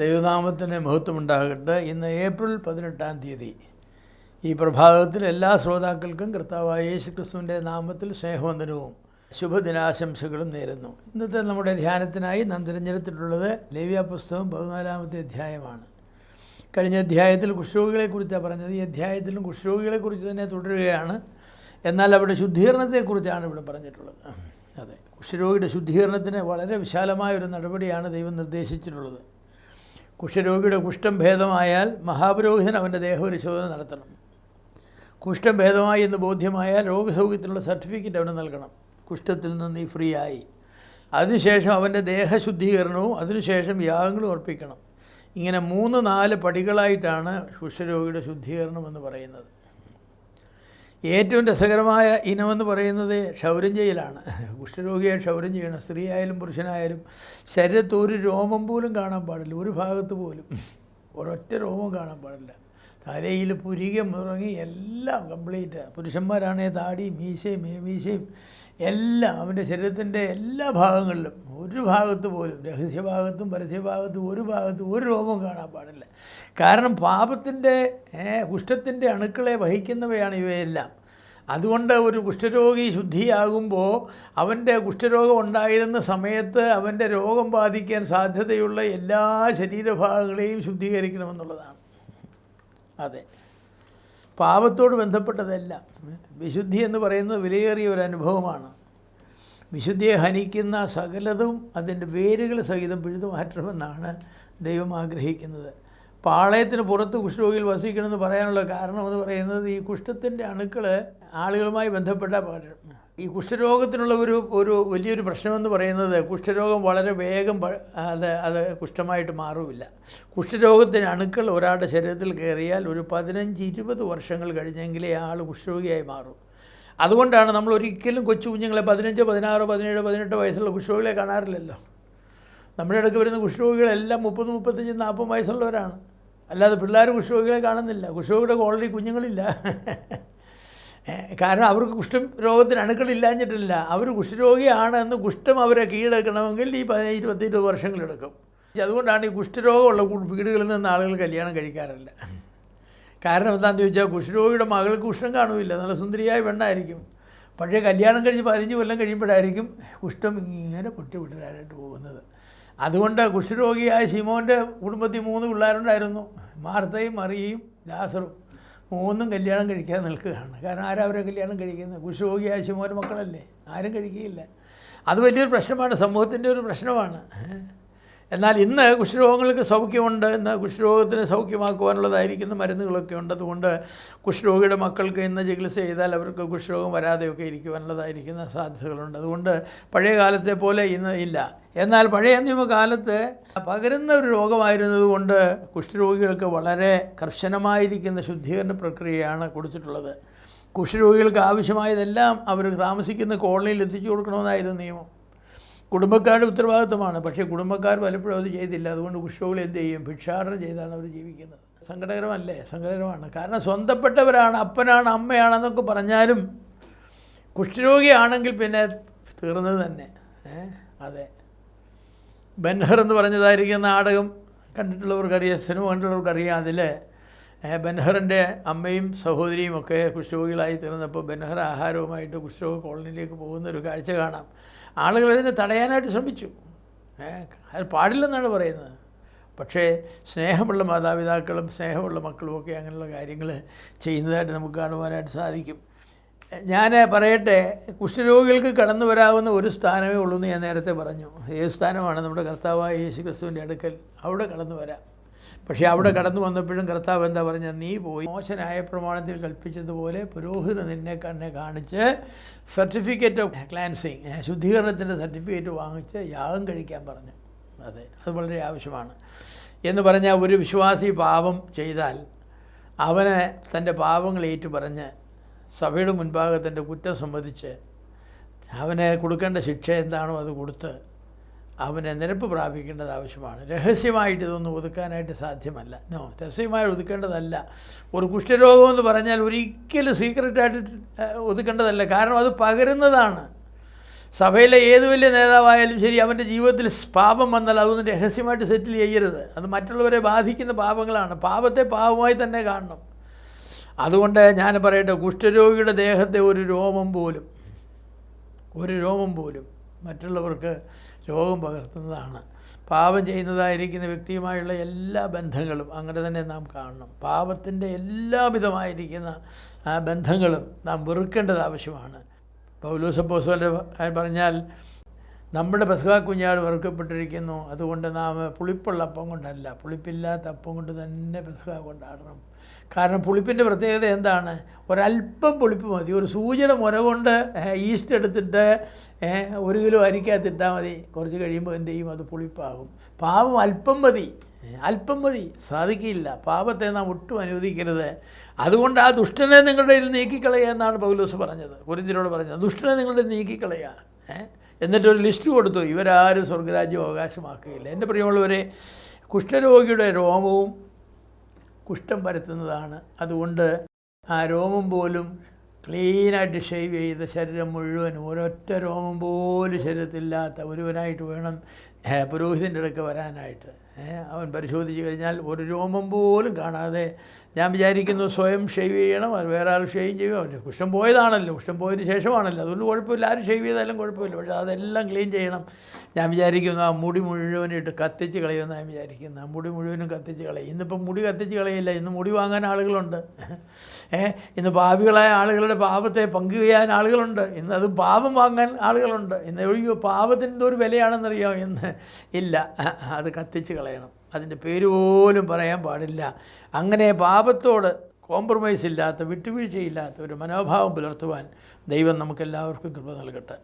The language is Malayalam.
ദൈവനാമത്തിന് മഹത്വമുണ്ടാകട്ടെ. ഇന്ന് ഏപ്രിൽ 18 ഈ പ്രഭാതത്തിൽ എല്ലാ ശ്രോതാക്കൾക്കും കർത്താവായ യേശുക്രിസ്തുവിൻ്റെ നാമത്തിൽ സ്നേഹവന്ദനവും ശുഭദിനാശംസകളും നേരുന്നു. ഇന്നത്തെ നമ്മുടെ ധ്യാനത്തിനായി നാം തിരഞ്ഞെടുത്തിട്ടുള്ളത് ലേവ്യ പുസ്തകം 14-ാമത്തെ അധ്യായമാണ്. കഴിഞ്ഞ അധ്യായത്തിൽ കുഷ്ഠരോഗികളെക്കുറിച്ചാണ് പറഞ്ഞത്. ഈ അധ്യായത്തിലും കുഷ്ഠരോഗികളെക്കുറിച്ച് തന്നെ തുടരുകയാണ്. എന്നാൽ അവിടെ ശുദ്ധീകരണത്തെക്കുറിച്ചാണ് ഇവിടെ പറഞ്ഞിട്ടുള്ളത്. അതെ, കുഷ്ഠരോഗിയുടെ ശുദ്ധീകരണത്തിന് വളരെ വിശാലമായൊരു നടപടിയാണ് ദൈവം നിർദ്ദേശിച്ചിട്ടുള്ളത്. കുഷ്ഠരോഗിയുടെ കുഷ്ഠം ഭേദമായാൽ മഹാപുരോഹിതൻ അവൻ്റെ ദേഹപരിശോധന നടത്തണം. കുഷ്ഠം ഭേദമായി എന്ന് ബോധ്യമായാൽ രോഗസൗഖ്യത്തിനുള്ള സർട്ടിഫിക്കറ്റ് അവന് നൽകണം. കുഷ്ഠത്തിൽ നിന്ന് ഫ്രീ ആയി. അതിനുശേഷം അവൻ്റെ ദേഹശുദ്ധീകരണവും അതിനുശേഷം യാഗങ്ങളും അർപ്പിക്കണം. ഇങ്ങനെ 3-4 പടികളായിട്ടാണ് കുഷ്ഠരോഗിയുടെ ശുദ്ധീകരണം എന്ന് പറയുന്നത്. ഏറ്റവും രസകരമായ ഇനമെന്ന് പറയുന്നത് ക്ഷൗരം ചെയ്യലാണ്. കുഷ്ഠരോഗിയെ ക്ഷൗരം ചെയ്യണം. സ്ത്രീ ആയാലും പുരുഷനായാലും ശരീരത്ത് ഒരു രോമം പോലും കാണാൻ പാടില്ല. ഒരു ഭാഗത്ത് പോലും ഒരൊറ്റ രോമം കാണാൻ പാടില്ല. തലയിൽ പുരികം ഇറങ്ങി എല്ലാം കംപ്ലീറ്റ്. പുരുഷന്മാരാണെങ്കിൽ താടിയും മീശയും മീശയും എല്ലാം അവൻ്റെ ശരീരത്തിൻ്റെ എല്ലാ ഭാഗങ്ങളിലും ഒരു ഭാഗത്ത് പോലും രഹസ്യഭാഗത്തും പരസ്യഭാഗത്തും ഒരു ഭാഗത്തും ഒരു രോമവും കാണാൻ പാടില്ല. കാരണം പാപത്തിൻ്റെ കുഷ്ഠത്തിൻ്റെ അണുക്കളെ വഹിക്കുന്നവയാണ് ഇവയെല്ലാം. അതുകൊണ്ട് ഒരു കുഷ്ഠരോഗി ശുദ്ധിയാകുമ്പോൾ അവൻ്റെ കുഷ്ഠരോഗം ഉണ്ടായിരുന്ന സമയത്ത് അവൻ്റെ രോഗം ബാധിക്കാൻ സാധ്യതയുള്ള എല്ലാ ശരീരഭാഗങ്ങളെയും ശുദ്ധീകരിക്കണമെന്നുള്ളതാണ്. അതെ, പാപത്തോട് ബന്ധപ്പെട്ടതെല്ലാം. വിശുദ്ധി എന്ന് പറയുന്നത് വിലയേറിയ ഒരു അനുഭവമാണ്. വിശുദ്ധിയെ ഹനിക്കുന്ന സകലതും അതിൻ്റെ വേരുകൾ സഹിതം പിഴുതു മാറ്റണമെന്നാണ് ദൈവം ആഗ്രഹിക്കുന്നത്. പാളയത്തിന് പുറത്ത് കുഷ്ഠരോഗികൾ വസിക്കണമെന്ന് പറയാനുള്ള കാരണം എന്ന് പറയുന്നത് ഈ കുഷ്ഠത്തിൻ്റെ അണുക്കൾ ആളുകളുമായി ബന്ധപ്പെട്ട ഈ കുഷ്ഠരോഗത്തിനുള്ള ഒരു വലിയൊരു പ്രശ്നമെന്ന് പറയുന്നത് കുഷ്ഠരോഗം വളരെ വേഗം അത് കുഷ്ഠമായിട്ട് മാറുമില്ല. കുഷ്ഠരോഗത്തിൻ്റെ അണുക്കൾ ഒരാളുടെ ശരീരത്തിൽ കയറിയാൽ ഒരു 15-20 വർഷങ്ങൾ കഴിഞ്ഞെങ്കിലേ ആൾ കുഷ്ഠരോഗിയായി മാറും. അതുകൊണ്ടാണ് നമ്മൾ ഒരിക്കലും കൊച്ചു കുഞ്ഞുങ്ങളെ 15, 16, 17, 18 വയസ്സുള്ള കുഷ്ഠരോഗികളെ കാണാറില്ലല്ലോ. നമ്മുടെ ഇടയ്ക്ക് വരുന്ന കുഷ്ഠരോഗികളെല്ലാം 30, 35, 40 വയസ്സുള്ളവരാണ്. അല്ലാതെ പിള്ളേർ കുഷ്ഠരോഗികളെ കാണുന്നില്ല. കുഷ്ഠരോഗിയുടെ കോളനി കുഞ്ഞുങ്ങളില്ല. കാരണം അവർക്ക് കുഷ്ഠം രോഗത്തിന് അണുക്കളില്ലാഞ്ഞിട്ടില്ല. അവർ കുഷ്ഠരോഗിയാണ് എന്ന് കുഷ്ഠം അവരെ കീഴടക്കണമെങ്കിൽ ഈ 15-20 വർഷങ്ങളെടുക്കും. അതുകൊണ്ടാണ് ഈ കുഷ്ഠരോഗമുള്ള വീടുകളിൽ നിന്ന് ആളുകൾ കല്യാണം കഴിക്കാറില്ല. കാരണം എന്താണെന്ന് ചോദിച്ചാൽ കുഷ്ഠരോഗിയുടെ മകൾക്ക് കുഷ്ഠം കാണുമില്ല. നല്ല സുന്ദരിയായ പെണ്ണായിരിക്കും. പക്ഷേ കല്യാണം കഴിഞ്ഞ് 15 കൊല്ലം കഴിയുമ്പോഴായിരിക്കും കുഷ്ഠം ഇങ്ങനെ പൊട്ടിവിടാനായിട്ട് പോകുന്നത്. അതുകൊണ്ട് കുഷ്ഠരോഗിയായ ശിമോൻ്റെ കുടുംബത്തിൽ 3 പിള്ളേരുണ്ടായിരുന്നു. മാർത്തയും മറിയയും ലാസറും. 3 കല്യാണം കഴിക്കാൻ നിൽക്കുകയാണ്. കാരണം ആരാ അവരെ കല്യാണം കഴിക്കുന്നത്? കുഷ്ഠരോഗിയായ ശിമോൻ്റെ മക്കളല്ലേ. ആരും കഴിക്കുകയില്ല. അത് വലിയൊരു പ്രശ്നമാണ്, സമൂഹത്തിൻ്റെ ഒരു പ്രശ്നമാണ്. എന്നാൽ ഇന്ന് കുഷ്ഠരോഗങ്ങൾക്ക് സൗഖ്യമുണ്ട്. ഇന്ന് കുഷ്ഠരോഗത്തിന് സൗഖ്യമാക്കുവാനുള്ളതായിരിക്കുന്ന മരുന്നുകളൊക്കെ ഉണ്ട്. അതുകൊണ്ട് കുഷ്ഠരോഗിയുടെ മക്കൾക്ക് ഇന്ന് ചികിത്സ ചെയ്താൽ അവർക്ക് കുഷ്ഠരോഗം വരാതെയൊക്കെ ഇരിക്കുവാനുള്ളതായിരിക്കുന്ന സാധ്യതകളുണ്ട്. അതുകൊണ്ട് പഴയ കാലത്തെ പോലെ ഇന്ന് ഇല്ല. എന്നാൽ പഴയ നിയമകാലത്ത് പകരുന്ന ഒരു രോഗമായിരുന്നതുകൊണ്ട് കുഷ്ഠരോഗികൾക്ക് വളരെ കർശനമായിരിക്കുന്ന ശുദ്ധീകരണ പ്രക്രിയയാണ് കൊടുത്തിട്ടുള്ളത്. കുഷ്ഠരോഗികൾക്ക് ആവശ്യമായതെല്ലാം അവർ താമസിക്കുന്ന കോളനിയിൽ എത്തിച്ചു കൊടുക്കണമെന്നായിരുന്നു നിയമം. കുടുംബക്കാരുടെ ഉത്തരവാദിത്വമാണ്. പക്ഷേ കുടുംബക്കാർ പലപ്പോഴും അത് ചെയ്തില്ല. അതുകൊണ്ട് കുഷ്ഠരോഗികൾ എന്ത് ചെയ്യും? ഭിക്ഷാടനം ചെയ്താണ് അവർ ജീവിക്കുന്നത്. സങ്കടകരമല്ലേ? സങ്കടകരമാണ്. കാരണം സ്വന്തപ്പെട്ടവരാണ്, അപ്പനാണ്, അമ്മയാണെന്നൊക്കെ പറഞ്ഞാലും കുഷ്ഠരോഗിയാണെങ്കിൽ പിന്നെ തീർന്നത് തന്നെ. അതെ, ബെൻഹർ എന്ന് പറഞ്ഞതായിരിക്കുന്ന നാടകം കണ്ടിട്ടുള്ളവർക്കറിയാം, സിനിമ കണ്ടിട്ടുള്ളവർക്കറിയാം. അതിൽ ബെൻഹറിൻ്റെ അമ്മയും സഹോദരിയും ഒക്കെ കുഷ്ഠരോഗികളായി തീർന്നപ്പോൾ ബെൻഹർ ആഹാരവുമായിട്ട് കുഷ്ഠരോഗ കോളനിയിലേക്ക് പോകുന്ന ഒരു കാഴ്ച കാണാം. ആളുകൾ ഇതിനെ തടയാനായിട്ട് ശ്രമിച്ചു. അത് പാടില്ലെന്നാണ് പറയുന്നത്. പക്ഷേ സ്നേഹമുള്ള മാതാപിതാക്കളും സ്നേഹമുള്ള മക്കളുമൊക്കെ അങ്ങനെയുള്ള കാര്യങ്ങൾ ചെയ്യുന്നതായിട്ട് നമുക്ക് കാണുവാനായിട്ട് സാധിക്കും. ഞാൻ പറയട്ടെ, കുഷ്ഠരോഗികൾക്ക് കടന്നു വരാവുന്ന ഒരു സ്ഥാനമേ ഉള്ളൂ എന്ന് ഞാൻ നേരത്തെ പറഞ്ഞു. ഏത് സ്ഥാനമാണ്? നമ്മുടെ കർത്താവായ യേശുക്രിസ്തുവിൻ്റെ അടുക്കൽ. അവിടെ കടന്നു വരാം. പക്ഷേ അവിടെ കടന്നു വന്നപ്പോഴും കർത്താവ് എന്താ പറഞ്ഞാൽ? നീ പോയി മോശനായ പ്രമാണത്തിൽ കൽപ്പിച്ചതുപോലെ പുരോഹിതൻ നിന്നെ കാണിച്ച് സർട്ടിഫിക്കറ്റ് ഓഫ് ക്ലാൻസിങ്, ശുദ്ധീകരണത്തിൻ്റെ സർട്ടിഫിക്കറ്റ് വാങ്ങിച്ച് യാഗം കഴിക്കാൻ പറഞ്ഞു. അതെ, അത് വളരെ ആവശ്യമാണ്. എന്ന് പറഞ്ഞാൽ ഒരു വിശ്വാസി പാപം ചെയ്താൽ അവന് തൻ്റെ പാപങ്ങൾ ഏറ്റുപറഞ്ഞ് സഭയുടെ മുൻപാകെ തൻ്റെ കുറ്റം സമ്മതിച്ച് അവന് കൊടുക്കേണ്ട ശിക്ഷ എന്താണോ അത് കൊടുത്ത് അവനെ നിരപ്പ് പ്രാപിക്കേണ്ടത് ആവശ്യമാണ്. രഹസ്യമായിട്ട് ഇതൊന്നും ഒതുക്കാനായിട്ട് സാധ്യമല്ല. രഹസ്യമായി ഒതുക്കേണ്ടതല്ല. ഒരു കുഷ്ഠരോഗം എന്ന് പറഞ്ഞാൽ ഒരിക്കലും സീക്രട്ടായിട്ട് ഒതുക്കേണ്ടതല്ല. കാരണം അത് പകരുന്നതാണ്. സഭയിലെ ഏത് വലിയ നേതാവായാലും ശരി, അവൻ്റെ ജീവിതത്തിൽ പാപം വന്നാൽ അതൊന്നും രഹസ്യമായിട്ട് സെറ്റിൽ ചെയ്യരുത്. അത് മറ്റുള്ളവരെ ബാധിക്കുന്ന പാപങ്ങളാണ്. പാപത്തെ പാപമായി തന്നെ കാണണം. അതുകൊണ്ട് ഞാൻ പറയട്ടെ, കുഷ്ഠരോഗിയുടെ ദേഹത്തെ ഒരു രോമം പോലും മറ്റുള്ളവർക്ക് രോഗം പകർത്തുന്നതാണ്. പാപം ചെയ്യുന്നതായിരിക്കുന്ന വ്യക്തിയുമായുള്ള എല്ലാ ബന്ധങ്ങളും അങ്ങനെ തന്നെ നാം കാണണം. പാപത്തിൻ്റെ എല്ലാവിധമായിരിക്കുന്ന ബന്ധങ്ങളും നാം വെറുക്കേണ്ടത് ആവശ്യമാണ്. പൗലോസ് അപ്പോസ്തലൻ പറഞ്ഞാൽ, നമ്മുടെ പെസഹ കുഞ്ഞാട് വെറുക്കപ്പെട്ടിരിക്കുന്നു, അതുകൊണ്ട് നാം പുളിപ്പുള്ള അപ്പം കൊണ്ടല്ല, പുളിപ്പില്ലാത്ത അപ്പം കൊണ്ട് തന്നെ പെസഹ കൊണ്ടാടണം. കാരണം പുളിപ്പിൻ്റെ പ്രത്യേകത എന്താണ്? ഒരല്പം പുളിപ്പ് മതി. ഒരു സൂചിയുടെ മുര കൊണ്ട് ഈസ്റ്റ് എടുത്തിട്ട് 1 കിലോ അരിക്കകത്തിട്ടാൽ മതി. കുറച്ച് കഴിയുമ്പോൾ എന്ത് ചെയ്യും? അത് പുളിപ്പാകും. പാപം അല്പം മതി, സാധിക്കില്ല. പാപത്തെ നാം ഒട്ടും അനുവദിക്കരുത്. അതുകൊണ്ട് ആ ദുഷ്ടനെ നിങ്ങളുടെ കയ്യിൽ നീക്കിക്കളയുക എന്നാണ് പൗലോസ് പറഞ്ഞത്, കൊരിന്ത്യരോട് പറഞ്ഞത്. ദുഷ്ടനെ നിങ്ങളുടെ നീക്കിക്കളയുക. എന്നിട്ടൊരു ലിസ്റ്റ് കൊടുത്തു, ഇവരാരും സ്വർഗ്ഗരാജ്യം അവകാശമാക്കുകയില്ല. എൻ്റെ പ്രിയമുള്ളവരെ, കുഷ്ഠരോഗിയുടെ രോമവും കുഷ്ഠം പരത്തുന്നതാണ്. അതുകൊണ്ട് ആ രോമം പോലും ക്ലീനായിട്ട് ഷേവ് ചെയ്ത് ശരീരം മുഴുവനും ഒരൊറ്റ രോമം പോലും ശരീരത്തില്ലാത്ത ഒരുവനായിട്ട് വേണം പുരോഹിതൻ്റെ അടുക്ക് വരാനായിട്ട്. അവൻ പരിശോധിച്ച് കഴിഞ്ഞാൽ ഒരു രോമം പോലും കാണാതെ, ഞാൻ വിചാരിക്കുന്നു സ്വയം ഷേവ് ചെയ്യണം, അത് വേറെ ആൾ ഷേവ് ചെയ്യും. അവൻ്റെ കുഷ്ഠം പോയതാണല്ലോ, കുഷ്ഠം പോയതിന് ശേഷമാണല്ലോ, അതുകൊണ്ട് കുഴപ്പമില്ല, ആരും ഷേവ് ചെയ്താലും കുഴപ്പമില്ല. പക്ഷേ അതെല്ലാം ക്ലീൻ ചെയ്യണം. ഞാൻ വിചാരിക്കുന്നു ആ മുടി മുഴുവനിട്ട് കത്തിച്ച് കളയുമെന്ന് ഞാൻ വിചാരിക്കുന്നു. ആ മുടി മുഴുവനും കത്തിച്ച് കളയും. ഇന്നിപ്പം മുടി കത്തിച്ച് കളയില്ല, ഇന്ന് മുടി വാങ്ങാൻ ആളുകളുണ്ട്. ഇന്ന് പാപികളായ ആളുകളുടെ പാപത്തെ പങ്കുചെയ്യാൻ ആളുകളുണ്ട്. ഇന്ന് അത് പാപം വാങ്ങാൻ ആളുകളുണ്ട്. ഇന്ന് ഒഴിയോ പാപത്തിന് എന്തോ വിലയാണെന്നറിയാമോ? ഇന്ന് ഇല്ല, അത് കത്തിച്ച് കളയണം. അതിൻ്റെ പേര് പോലും പറയാൻ പാടില്ല. അങ്ങനെ പാപത്തോട് കോംപ്രമൈസ് ഇല്ലാത്ത, വിട്ടുവീഴ്ചയില്ലാത്ത ഒരു മനോഭാവം പുലർത്തുവാൻ ദൈവം നമുക്കെല്ലാവർക്കും കൃപ നൽകട്ടെ.